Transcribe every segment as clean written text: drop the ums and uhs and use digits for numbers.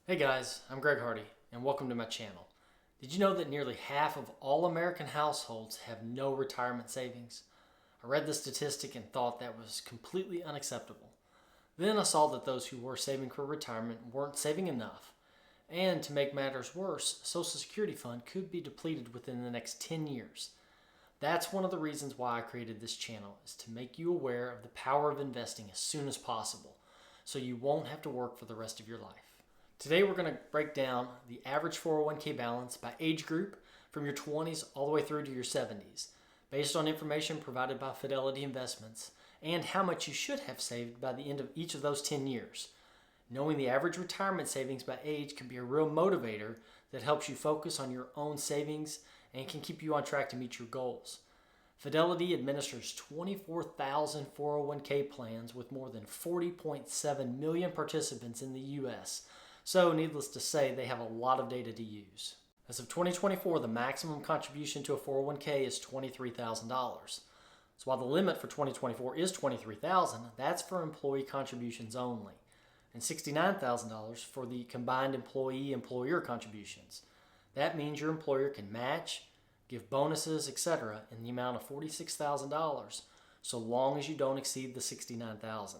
Hey guys, I'm Greg Hardy, and welcome to my channel. Did you know that nearly half of all American households have no retirement savings? I read this statistic and thought that was completely unacceptable. Then I saw that those who were saving for retirement weren't saving enough. And to make matters worse, Social Security Fund could be depleted within the next 10 years. That's one of the reasons why I created this channel, is to make you aware of the power of investing as soon as possible, so you won't have to work for the rest of your life. Today we're going to break down the average 401k balance by age group from your 20s all the way through to your 70s, based on information provided by Fidelity Investments, and how much you should have saved by the end of each of those 10 years. Knowing the average retirement savings by age can be a real motivator that helps you focus on your own savings and can keep you on track to meet your goals. Fidelity administers 24,000 401k plans with more than 40.7 million participants in the U.S., so needless to say, they have a lot of data to use. As of 2024, the maximum contribution to a 401k is $23,000. So while the limit for 2024 is $23,000, that's for employee contributions only, and $69,000 for the combined employee-employer contributions. That means your employer can match, give bonuses, etc. in the amount of $46,000, so long as you don't exceed the $69,000.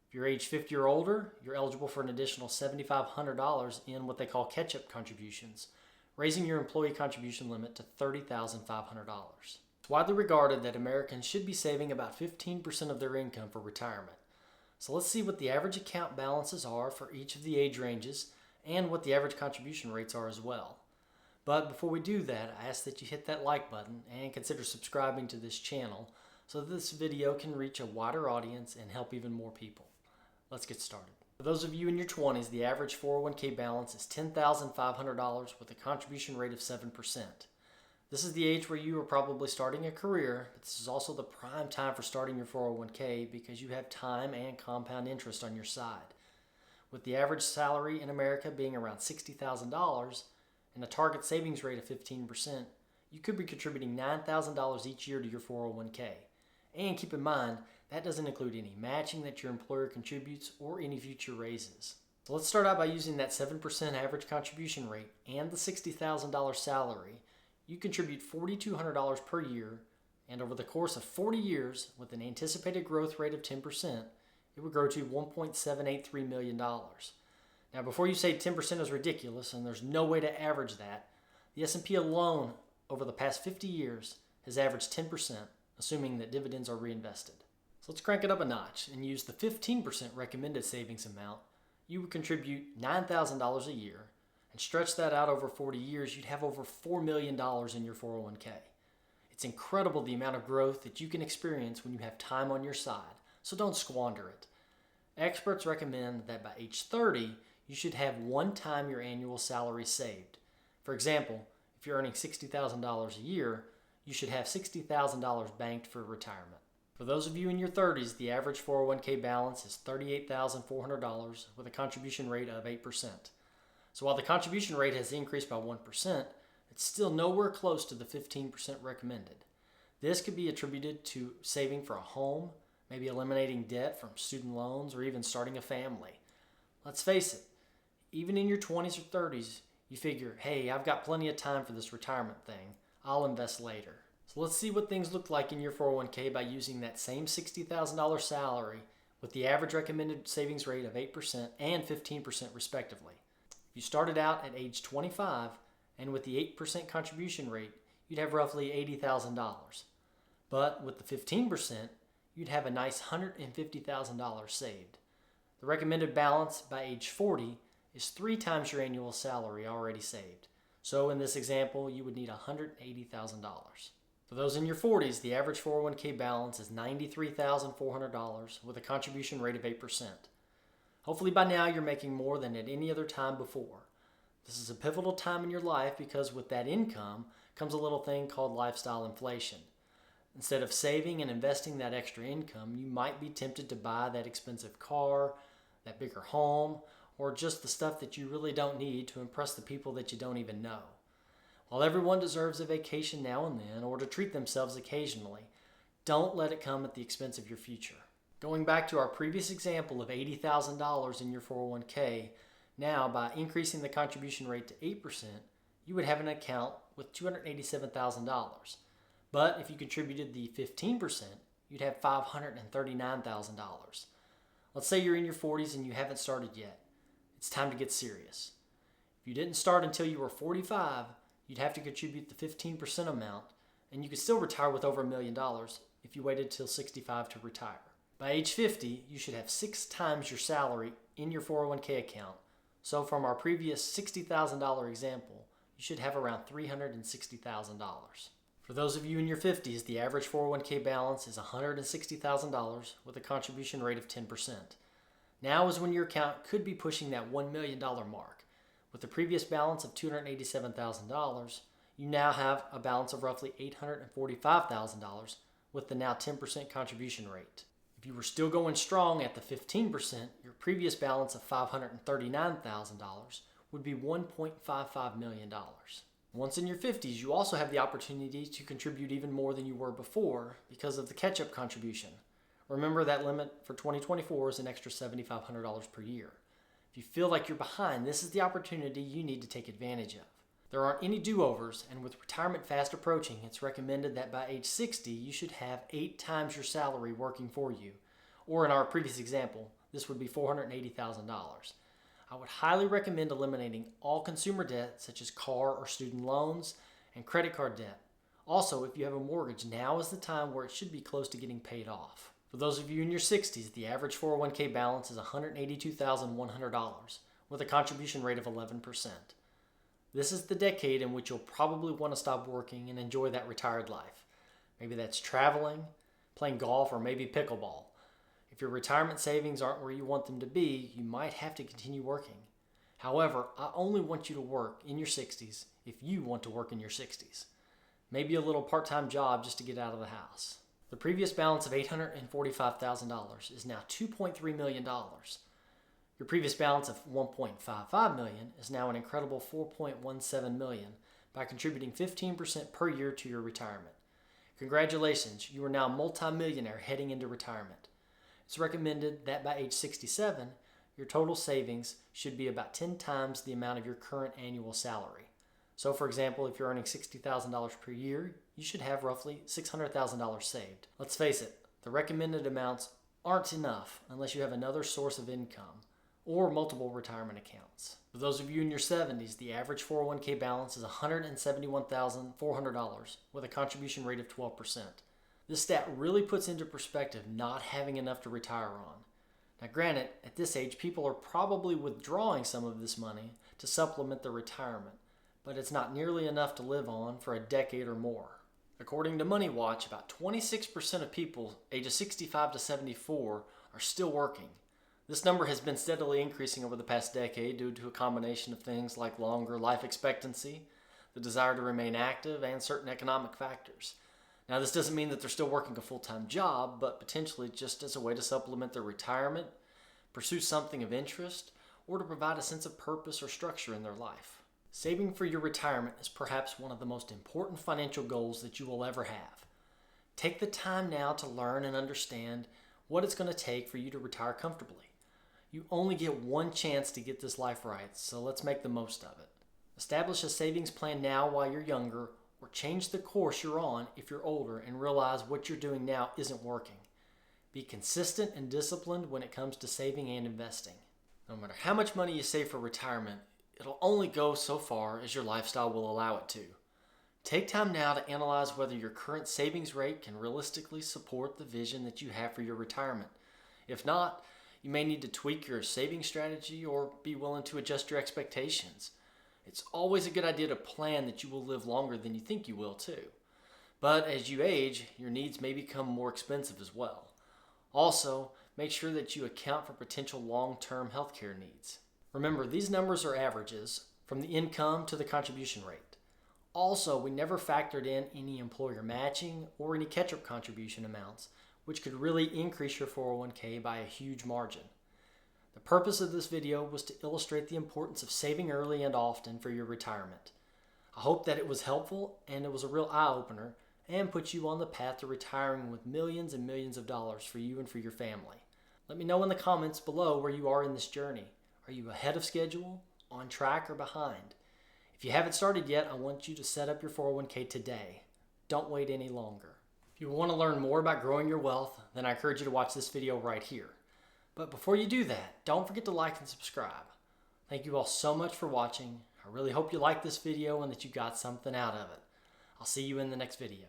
If you're age 50 or older, you're eligible for an additional $7,500 in what they call catch-up contributions, raising your employee contribution limit to $30,500. It's widely regarded that Americans should be saving about 15% of their income for retirement. So let's see what the average account balances are for each of the age ranges and what the average contribution rates are as well. But before we do that, I ask that you hit that like button and consider subscribing to this channel so that this video can reach a wider audience and help even more people. Let's get started. For those of you in your 20s, the average 401k balance is $10,500 with a contribution rate of 7%. This is the age where you are probably starting a career, but this is also the prime time for starting your 401k because you have time and compound interest on your side. With the average salary in America being around $60,000 and a target savings rate of 15%, you could be contributing $9,000 each year to your 401k. And keep in mind, that doesn't include any matching that your employer contributes or any future raises. So let's start out by using that 7% average contribution rate and the $60,000 salary. You contribute $4,200 per year, and over the course of 40 years, with an anticipated growth rate of 10%, it would grow to $1.783 million. Now, before you say 10% is ridiculous and there's no way to average that, the S&P alone over the past 50 years has averaged 10%, assuming that dividends are reinvested. So let's crank it up a notch and use the 15% recommended savings amount. You would contribute $9,000 a year, and stretch that out over 40 years, you'd have over $4 million in your 401k. It's incredible the amount of growth that you can experience when you have time on your side, so don't squander it. Experts recommend that by age 30, you should have one time your annual salary saved. For example, if you're earning $60,000 a year, you should have $60,000 banked for retirement. For those of you in your 30s, the average 401k balance is $38,400 with a contribution rate of 8%. So while the contribution rate has increased by 1%, it's still nowhere close to the 15% recommended. This could be attributed to saving for a home, maybe eliminating debt from student loans, or even starting a family. Let's face it, even in your 20s or 30s, you figure, hey, I've got plenty of time for this retirement thing. I'll invest later. So let's see what things look like in your 401k by using that same $60,000 salary with the average recommended savings rate of 8% and 15% respectively. If you started out at age 25 and with the 8% contribution rate, you'd have roughly $80,000. But with the 15%, you'd have a nice $150,000 saved. The recommended balance by age 40 is 3 times your annual salary already saved. So in this example, you would need $180,000. For those in your 40s, the average 401k balance is $93,400 with a contribution rate of 8%. Hopefully by now you're making more than at any other time before. This is a pivotal time in your life because with that income comes a little thing called lifestyle inflation. Instead of saving and investing that extra income, you might be tempted to buy that expensive car, that bigger home, or just the stuff that you really don't need to impress the people that you don't even know. While everyone deserves a vacation now and then, or to treat themselves occasionally, don't let it come at the expense of your future. Going back to our previous example of $80,000 in your 401k, Now, by increasing the contribution rate to 8%, you would have an account with $287,000. But if you contributed the 15%, you'd have $539,000. Let's say you're in your 40s and you haven't started yet. It's time to get serious. If you didn't start until you were 45, you'd have to contribute the 15% amount, and you could still retire with over $1 million if you waited till 65 to retire. By age 50, you should have 6 times your salary in your 401k account. So from our previous $60,000 example, you should have around $360,000. For those of you in your 50s, the average 401k balance is $160,000 with a contribution rate of 10%. Now is when your account could be pushing that $1 million mark. With the previous balance of $287,000, you now have a balance of roughly $845,000 with the now 10% contribution rate. If you were still going strong at the 15%, your previous balance of $539,000 would be $1.55 million. Once in your 50s, you also have the opportunity to contribute even more than you were before because of the catch-up contribution. Remember that limit for 2024 is an extra $7,500 per year. If you feel like you're behind, this is the opportunity you need to take advantage of. There aren't any do-overs, and with retirement fast approaching, it's recommended that by age 60, you should have 8 times your salary working for you. Or in our previous example, this would be $480,000. I would highly recommend eliminating all consumer debt, such as car or student loans, and credit card debt. Also, if you have a mortgage, now is the time where it should be close to getting paid off. For those of you in your 60s, the average 401k balance is $182,100 with a contribution rate of 11%. This is the decade in which you'll probably want to stop working and enjoy that retired life. Maybe that's traveling, playing golf, or maybe pickleball. If your retirement savings aren't where you want them to be, you might have to continue working. However, I only want you to work in your 60s if you want to work in your 60s. Maybe a little part-time job just to get out of the house. The previous balance of $845,000 is now $2.3 million. Your previous balance of $1.55 million is now an incredible $4.17 million by contributing 15% per year to your retirement. Congratulations, you are now a multi-millionaire heading into retirement. It's recommended that by age 67, your total savings should be about 10 times the amount of your current annual salary. So for example, if you're earning $60,000 per year, you should have roughly $600,000 saved. Let's face it, the recommended amounts aren't enough unless you have another source of income or multiple retirement accounts. For those of you in your 70s, the average 401k balance is $171,400 with a contribution rate of 12%. This stat really puts into perspective not having enough to retire on. Now granted, at this age, people are probably withdrawing some of this money to supplement their retirement, but it's not nearly enough to live on for a decade or more. According to Money Watch, about 26% of people ages 65 to 74 are still working. This number has been steadily increasing over the past decade due to a combination of things like longer life expectancy, the desire to remain active, and certain economic factors. Now, this doesn't mean that they're still working a full-time job, but potentially just as a way to supplement their retirement, pursue something of interest, or to provide a sense of purpose or structure in their life. Saving for your retirement is perhaps one of the most important financial goals that you will ever have. Take the time now to learn and understand what it's going to take for you to retire comfortably. You only get one chance to get this life right, so let's make the most of it. Establish a savings plan now while you're younger, or change the course you're on if you're older and realize what you're doing now isn't working. Be consistent and disciplined when it comes to saving and investing. No matter how much money you save for retirement, it'll only go so far as your lifestyle will allow it to. Take time now to analyze whether your current savings rate can realistically support the vision that you have for your retirement. If not, you may need to tweak your saving strategy or be willing to adjust your expectations. It's always a good idea to plan that you will live longer than you think you will too. But as you age, your needs may become more expensive as well. Also, make sure that you account for potential long-term healthcare needs. Remember, these numbers are averages from the income to the contribution rate. Also, we never factored in any employer matching or any catch-up contribution amounts, which could really increase your 401k by a huge margin. The purpose of this video was to illustrate the importance of saving early and often for your retirement. I hope that it was helpful and it was a real eye-opener and put you on the path to retiring with millions and millions of dollars for you and for your family. Let me know in the comments below where you are in this journey. Are you ahead of schedule, on track, or behind? If you haven't started yet, I want you to set up your 401k today. Don't wait any longer. If you want to learn more about growing your wealth, then I encourage you to watch this video right here. But before you do that, don't forget to like and subscribe. Thank you all so much for watching. I really hope you liked this video and that you got something out of it. I'll see you in the next video.